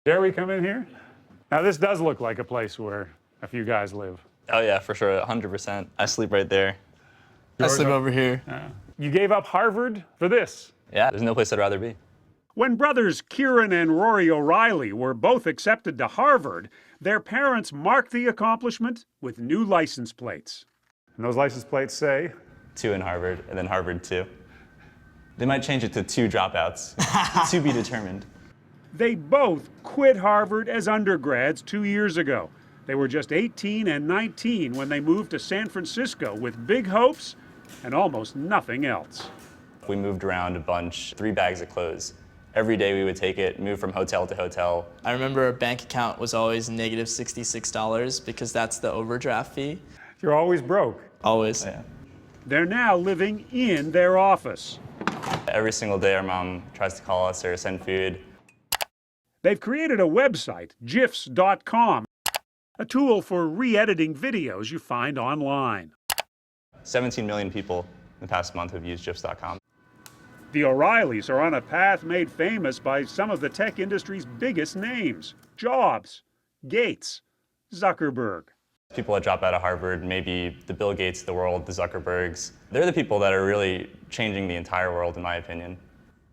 Dare we come in here? Now this does look like a place where a few guys live. Oh yeah, for sure, 100%. I sleep right there. I sleep over here. You gave up Harvard for this. Yeah, there's no place I'd rather be. When brothers Kieran and Rory O'Reilly were both accepted to Harvard, their parents marked the accomplishment with new license plates. And those license plates say? 2 in Harvard, and then Harvard 2. They might change it to 2 dropouts, to be determined. They both quit Harvard as undergrads 2 years ago. They were just 18 and 19 when they moved to San Francisco with big hopes and almost nothing else. We moved around a bunch, 3 bags of clothes. Every day we would take it, move from hotel to hotel. I remember our bank account was always negative $66 because that's the overdraft fee. You're always broke. Always. Yeah. They're now living in their office. Every single day our mom tries to call us or send food. They've created a website, gifs.com, a tool for re-editing videos you find online. 17 million people in the past month have used gifs.com. The O'Reillys are on a path made famous by some of the tech industry's biggest names: Jobs, Gates, Zuckerberg. People that drop out of Harvard, maybe the Bill Gates of the world, the Zuckerbergs, they're the people that are really changing the entire world, in my opinion.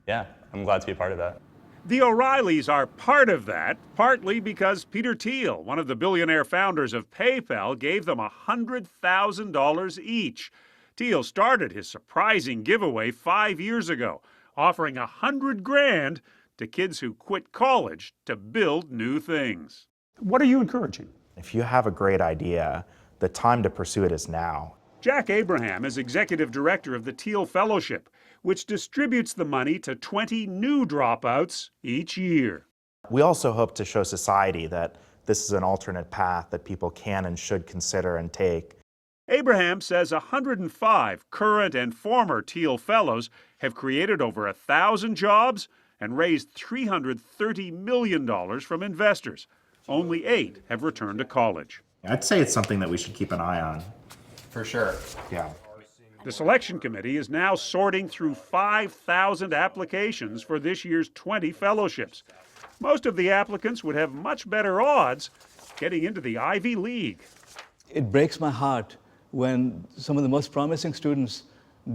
Yeah, I'm glad to be a part of that. The O'Reillys are part of that, partly because Peter Thiel, one of the billionaire founders of PayPal, gave them $100,000 each. Thiel started his surprising giveaway 5 years ago, offering $100,000 to kids who quit college to build new things. What are you encouraging? If you have a great idea, the time to pursue it is now. Jack Abraham is executive director of the Thiel Fellowship, which distributes the money to 20 new dropouts each year. We also hope to show society that this is an alternate path that people can and should consider and take. Abraham says 105 current and former Thiel Fellows have created over 1,000 jobs and raised $330 million from investors. Only 8 have returned to college. I'd say it's something that we should keep an eye on. For sure. Yeah. The selection committee is now sorting through 5,000 applications for this year's 20 fellowships. Most of the applicants would have much better odds getting into the Ivy League. It breaks my heart when some of the most promising students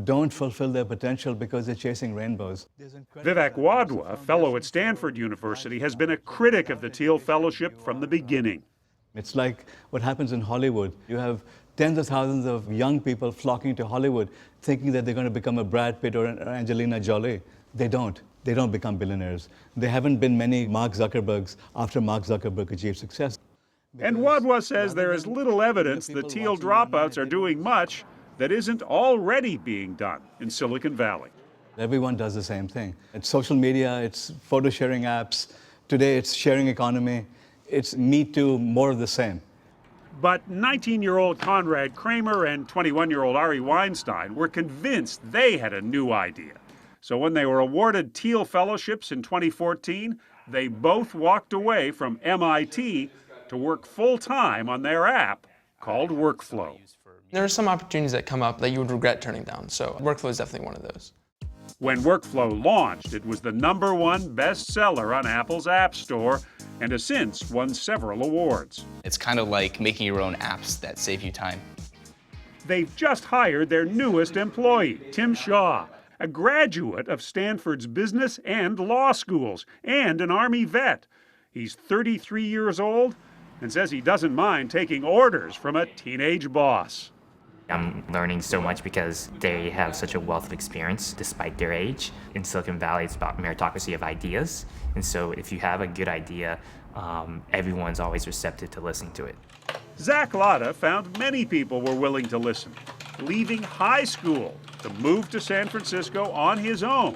don't fulfill their potential because they're chasing rainbows. Vivek Wadhwa, a fellow at Stanford University, has been a critic of the Thiel Fellowship from the beginning. It's like what happens in Hollywood. You have tens of thousands of young people flocking to Hollywood thinking that they're going to become a Brad Pitt or an Angelina Jolie. They don't. They don't become billionaires. There haven't been many Mark Zuckerbergs after Mark Zuckerberg achieved success. And Wadhwa says there is little evidence the Thiel dropouts are doing much that isn't already being done in Silicon Valley. Everyone does the same thing. It's social media, it's photo sharing apps. Today it's sharing economy. It's Me Too, more of the same. But 19-year-old Conrad Kramer and 21-year-old Ari Weinstein were convinced they had a new idea. So when they were awarded Thiel Fellowships in 2014, they both walked away from MIT to work full-time on their app called Workflow. There are some opportunities that come up that you would regret turning down, so Workflow is definitely one of those. When Workflow launched, it was the #1 bestseller on Apple's App Store and has since won several awards. It's kind of like making your own apps that save you time. They've just hired their newest employee, Tim Shaw, a graduate of Stanford's business and law schools and an Army vet. He's 33 years old and says he doesn't mind taking orders from a teenage boss. I'm learning so much because they have such a wealth of experience despite their age. In Silicon Valley, it's about meritocracy of ideas. And so if you have a good idea, everyone's always receptive to listening to it. Zach Latta found many people were willing to listen, leaving high school to move to San Francisco on his own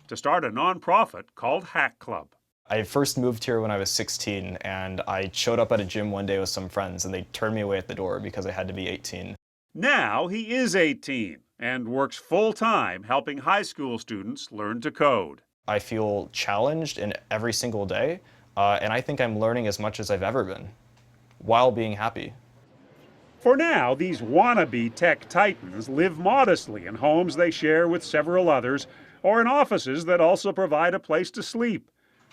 to start a nonprofit called Hack Club. I first moved here when I was 16, and I showed up at a gym one day with some friends, and they turned me away at the door because I had to be 18. Now he is 18 and works full-time helping high school students learn to code. I feel challenged in every single day, and I think I'm learning as much as I've ever been, while being happy. For now, these wannabe tech titans live modestly in homes they share with several others, or in offices that also provide a place to sleep.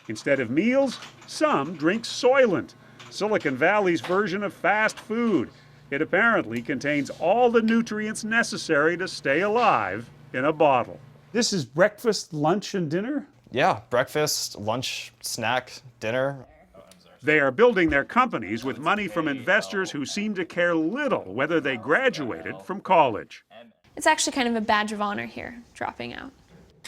Instead of meals, some drink Soylent, Silicon Valley's version of fast food. It apparently contains all the nutrients necessary to stay alive in a bottle. This is breakfast, lunch, and dinner? Yeah, breakfast, lunch, snack, dinner. They are building their companies with money from investors who seem to care little whether they graduated from college. It's actually kind of a badge of honor here, dropping out.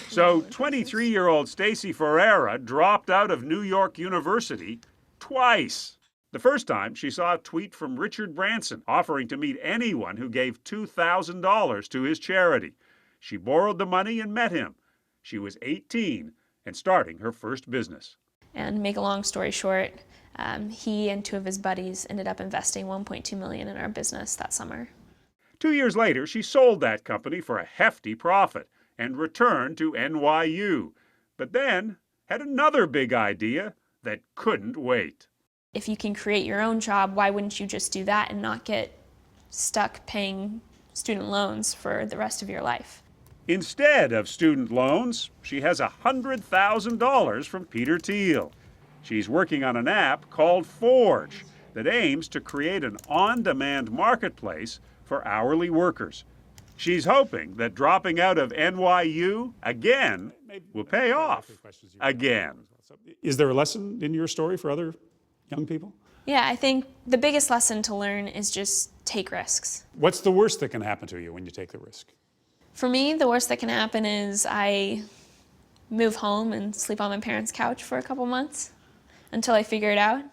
So 23-year-old Stacy Ferreira dropped out of New York University twice. The first time, she saw a tweet from Richard Branson offering to meet anyone who gave $2,000 to his charity. She borrowed the money and met him. She was 18 and starting her first business. And make a long story short, he and two of his buddies ended up investing $1.2 million in our business that summer. 2 years later, she sold that company for a hefty profit and returned to NYU, but then had another big idea that couldn't wait. If you can create your own job, why wouldn't you just do that and not get stuck paying student loans for the rest of your life? Instead of student loans, she has $100,000 from Peter Thiel. She's working on an app called Forge that aims to create an on-demand marketplace for hourly workers. She's hoping that dropping out of NYU again will pay off again. Is there a lesson in your story for other young people? Yeah, I think the biggest lesson to learn is just take risks. What's the worst that can happen to you when you take the risk? For me, the worst that can happen is I move home and sleep on my parents' couch for a couple months until I figure it out.